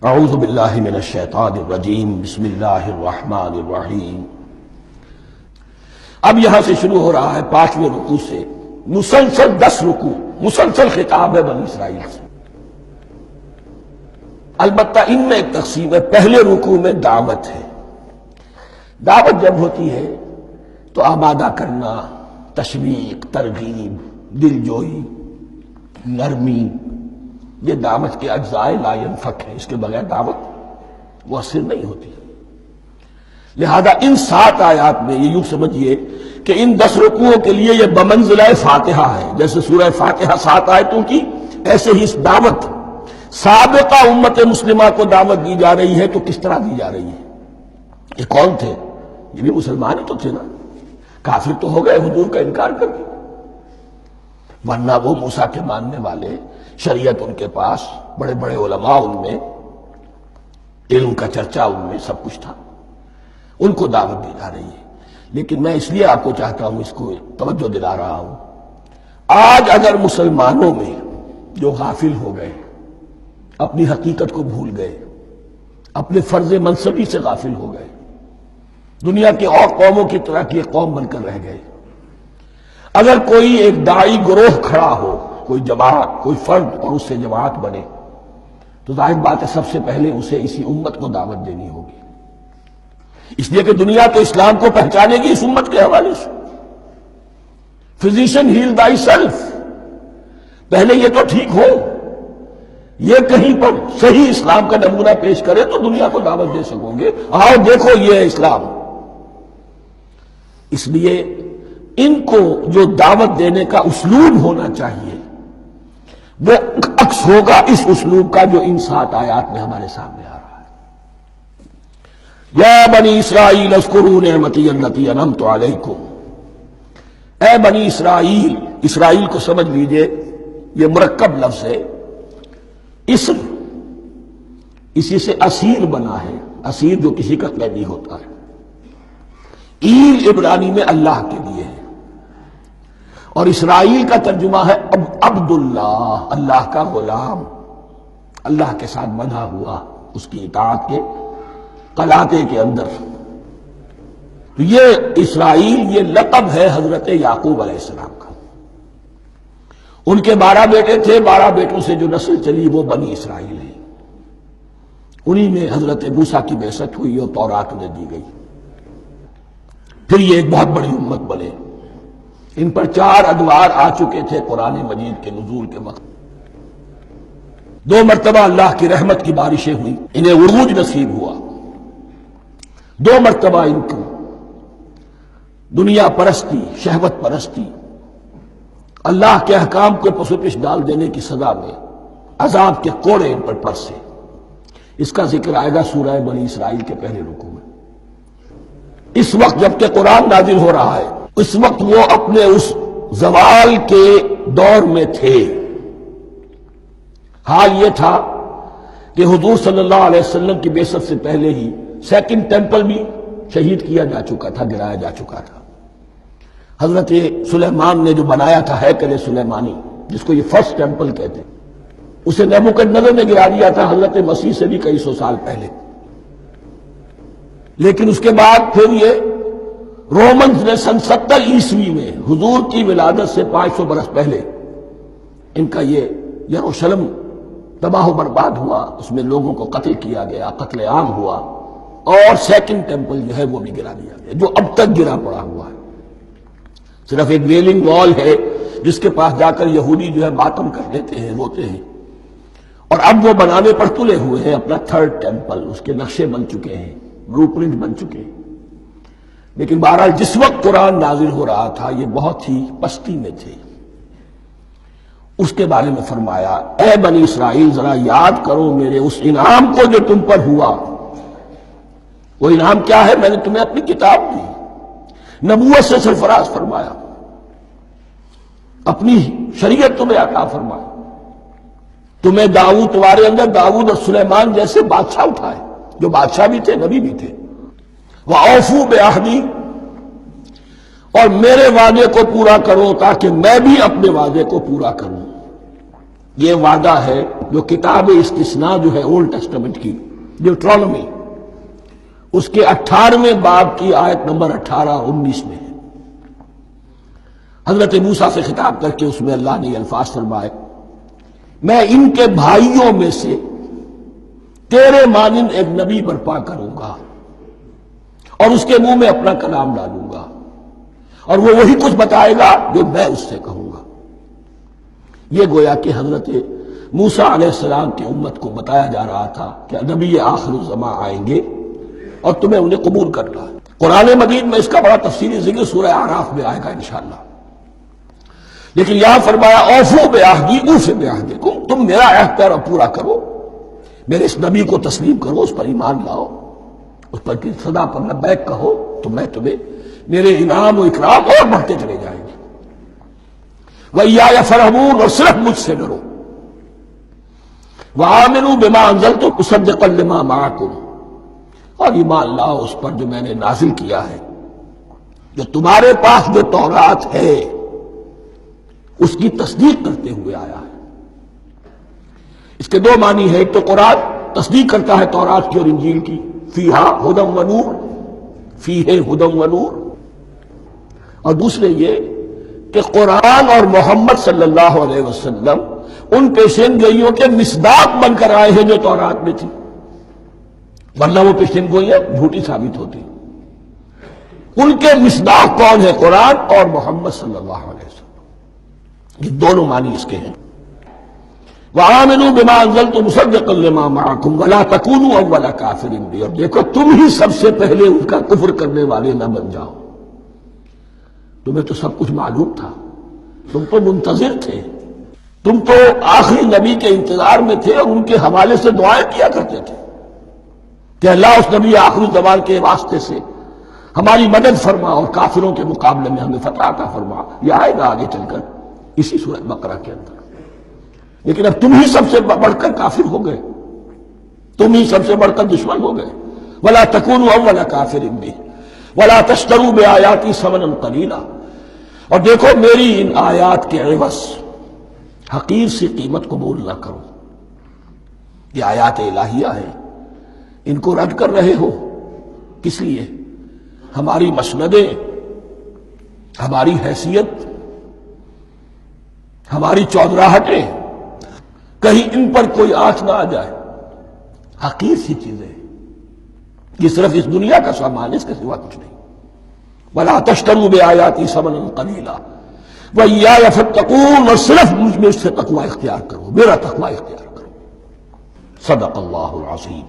اعوذ باللہ من الشیطان الرجیم بسم اللہ الرحمن الرحیم۔ اب یہاں سے شروع ہو رہا ہے 5ویں رکوع سے مسلسل 10 رکوع، مسلسل خطاب ہے بنی اسرائیل سے۔ البتہ ان میں ایک تقسیم ہے، پہلے رکوع میں دعوت ہے۔ دعوت جب ہوتی ہے تو آمادہ کرنا، تشویق، ترغیب، دل جوئی، نرمی، یہ دعوت کے اجزاء لا ينفک ہے، اس کے بغیر دعوت مؤثر نہیں ہوتی۔ لہذا ان 7 آیات میں یہ یوں سمجھیے کہ ان 10 رکوعوں کے لیے یہ بمنزلہ فاتحہ ہے۔ جیسے سورہ فاتحہ 7 آیتوں کی، ایسے ہی اس دعوت سابقہ امت مسلمہ کو دعوت دی جا رہی ہے۔ تو کس طرح دی جا رہی ہے؟ یہ کون تھے؟ یہ بھی مسلمان ہی تو تھے نا، کافر تو ہو گئے حضور کا انکار کر کے، ورنہ وہ موسیٰ کے ماننے والے، شریعت ان کے پاس، بڑے بڑے علماء ان میں، علم کا چرچا ان میں، سب کچھ تھا، ان کو دعوت دی جا رہی ہے۔ لیکن میں اس لیے آپ کو چاہتا ہوں، اس کو توجہ دلا رہا ہوں، آج اگر مسلمانوں میں جو غافل ہو گئے، اپنی حقیقت کو بھول گئے، اپنے فرض منصبی سے غافل ہو گئے، دنیا کے اور قوموں کی طرح کی ایک قوم بن کر رہ گئے، اگر کوئی ایک داعی گروہ کھڑا ہو، کوئی جماعت، کوئی فرد، اور اس سے جماعت بنے، تو ظاہر بات ہے سب سے پہلے اسے اسی امت کو دعوت دینی ہوگی، اس لیے کہ دنیا تو اسلام کو پہچانے گی اس امت کے حوالے سے۔ فزیشین ہیل تھائی سیلف، پہلے یہ تو ٹھیک ہو، یہ کہیں پر صحیح اسلام کا نمونہ پیش کرے تو دنیا کو دعوت دے سکو گے، آؤ دیکھو یہ ہے اسلام۔ اس لیے ان کو جو دعوت دینے کا اسلوب ہونا چاہیے وہ عکس ہوگا اس اسلوب کا جو ان 7 آیات میں ہمارے سامنے آ رہا ہے۔ یا بنی اسرائیل اذکروا نعمتی التی انعمت علیکم، اے بنی اسرائیل، اسرائیل کو سمجھ لیجئے یہ مرکب لفظ ہے، اسم، اسی سے اسیر بنا ہے، اسیر جو کسی کا قیدی ہوتا ہے۔ ایل عبرانی میں اللہ کے لیے ہے، اور اسرائیل کا ترجمہ ہے عبداللہ، اللہ کا غلام، اللہ کے ساتھ بندھا ہوا اس کی اطاعت کے قلاتے کے اندر۔ تو یہ اسرائیل، یہ لقب ہے حضرت یعقوب علیہ السلام کا۔ ان کے 12 بیٹے تھے، 12 بیٹوں سے جو نسل چلی وہ بنی اسرائیل ہے، انہی میں حضرت موسیٰ کی بعثت ہوئی اور تورات انہیں دی گئی، پھر یہ ایک بہت بڑی امت بنے۔ ان پر 4 ادوار آ چکے تھے قرآن مجید کے نزول کے وقت، 2 مرتبہ اللہ کی رحمت کی بارشیں ہوئیں، انہیں عروج نصیب ہوا، 2 مرتبہ ان کو دنیا پرستی، شہوت پرستی، اللہ کے احکام کو پس و پش ڈال دینے کی سزا میں عذاب کے کوڑے ان پر برسے۔ اس کا ذکر آئے گا سورہ بنی اسرائیل کے پہلے رکوع میں۔ اس وقت جب کہ قرآن نازل ہو رہا ہے، اس وقت وہ اپنے اس زوال کے دور میں تھے۔ حال یہ تھا کہ حضور صلی اللہ علیہ وسلم کی بعثت سے پہلے ہی 2nd ٹیمپل بھی شہید کیا جا چکا تھا، گرایا جا چکا تھا۔ حضرت سلیمان نے جو بنایا تھا ہیکل سلیمانی، جس کو یہ 1st ٹیمپل کہتے ہیں، اسے نیبوکدنضر نے گرا دیا تھا حضرت مسیح سے بھی کئی 100 سال پہلے۔ لیکن اس کے بعد پھر یہ رومنز نے سن 70 عیسوی میں حضور کی ولادت سے 500 برس پہلے ان کا یہ یروشلم تباہ و برباد ہوا، اس میں لوگوں کو قتل کیا گیا، قتل عام ہوا، اور 2nd ٹیمپل جو ہے وہ بھی گرا دیا گیا، جو اب تک گرا پڑا ہوا ہے۔ صرف ایک ویلنگ وال ہے جس کے پاس جا کر یہودی جو ہے ماتم کر لیتے ہیں، روتے ہیں، اور اب وہ بنانے پر تلے ہوئے ہیں اپنا 3rd ٹیمپل، اس کے نقشے بن چکے ہیں، بلو پرنٹ بن چکے ہیں۔ لیکن بہرحال جس وقت قرآن نازل ہو رہا تھا یہ بہت ہی پستی میں تھے۔ اس کے بارے میں فرمایا، اے بنی اسرائیل ذرا یاد کرو میرے اس انعام کو جو تم پر ہوا۔ وہ انعام کیا ہے؟ میں نے تمہیں اپنی کتاب دی، نبوت سے سرفراز فرمایا، اپنی شریعت تمہیں عطا فرمائی، تمہیں داؤد، تمہارے اندر داؤد اور سلیمان جیسے بادشاہ اٹھائے، جو بادشاہ بھی تھے، نبی بھی تھے۔ وَأَوْفُوا بِعَهْدِي، اور میرے وعدے کو پورا کرو تاکہ میں بھی اپنے وعدے کو پورا کروں۔ یہ وعدہ ہے جو کتاب استثناء جو ہے اولڈ ٹیسٹمنٹ کی ڈیوٹرانومی، اس کے 18ویں باب کی آیت نمبر 18-19 میں ہے۔ حضرت موسیٰ سے خطاب کر کے اس میں اللہ نے یہ الفاظ فرمائے، میں ان کے بھائیوں میں سے تیرے مانند ایک نبی برپا کروں گا اور اس کے منہ میں اپنا کلام ڈالوں گا، اور وہ وہی کچھ بتائے گا جو میں اس سے کہوں گا۔ یہ گویا کہ حضرت موسیٰ علیہ السلام کی امت کو بتایا جا رہا تھا کہ نبی آخر الزماں آئیں گے اور تمہیں انہیں قبول کرنا ہے۔ قرآن مجید میں اس کا بڑا تفصیلی ذکر سورہ اعراف میں آئے گا انشاءاللہ، لیکن یہاں فرمایا اوفوا بعہدی اوف بعہدکم، تم میرا عہد پیرا پورا کرو، میرے اس نبی کو تسلیم کرو، اس پر ایمان لاؤ، اس پر کی صدا پر لبیک کہو، تو میں تمہیں میرے انعام و اکرام اور بڑھتے چلے جائیں گے۔ وَإِيَّايَ فَارْهَبُونِ، اور صرف مجھ سے ڈرو۔ وَآمِنُوا بِمَا أَنزَلْتُ مُصَدِّقًا لِمَا مَعَكُمْ، اور ایمان لاؤ اس پر جو میں نے نازل کیا ہے، جو تمہارے پاس جو تورات ہے اس کی تصدیق کرتے ہوئے آیا ہے۔ اس کے دو معنی ہے، ایک تو قرآن تصدیق کرتا ہے تورات کی اور انجیل کی، فیہا ھدی ونور، فیہ ھدی ونور، اور دوسرے یہ کہ قرآن اور محمد صلی اللہ علیہ وسلم ان پیشین گوئیوں کے مصداق بن کر آئے ہیں جو تورات میں تھی، ورنہ وہ پیشین گوئیاں جھوٹی ثابت ہوتی۔ ان کے مصداق کون ہے؟ قرآن اور محمد صلی اللہ علیہ وسلم، یہ دونوں معنی اس کے ہیں۔ وَآمِنُوا بِمَا أَنزَلْتُ مُصَدِّقًا لِمَا مَعَكُمْ وَلَا تَكُونُوا أَوَّلَ كَافِرٍ بِهِ، اور دیکھو تم ہی سب سے پہلے ان کا کفر کرنے والے نہ بن جاؤ۔ تمہیں تو سب کچھ معلوم تھا، تم تو منتظر تھے، تم تو آخری نبی کے انتظار میں تھے اور ان کے حوالے سے دعائیں کیا کرتے تھے کہ اللہ اس نبی آخری زمان کے واسطے سے ہماری مدد فرما اور کافروں کے مقابلے میں ہمیں فتح عطا فرما۔ یہ آئے گا آگے چل کر اسی سورۃ بقرہ کے اندر۔ لیکن اب تم ہی سب سے بڑھ کر کافر ہو گئے، تم ہی سب سے بڑھ کر دشمن ہو گئے۔ وَلَا تَكُونُوا أَوَّلَ كَافِرٍ بِهِ وَلَا تَشْتَرُوا بِآيَاتِي ثَمَنًا قَلِيلًا، اور دیکھو میری ان آیات کے عوض حقیر سی قیمت قبول نہ کرو۔ یہ آیات الہیہ ہیں، ان کو رد کر رہے ہو کس لیے؟ ہماری مسندیں، ہماری حیثیت، ہماری چودراہٹیں، کہیں ان پر کوئی آنچ نہ آ جائے۔ حقیر سی چیزیں، یہ صرف اس دنیا کا سامان ہے، اس کے سوا کچھ نہیں۔ وَلَا تَشْتَرُوا بِآيَاتِي ثَمَنًا قَلِيلًا وَإِيَّايَ فَاتَّقُونِ، اور صرف مجھ میں سے تقوی اختیار کرو، میرا تقوی اختیار کرو۔ صدق اللہ العظیم۔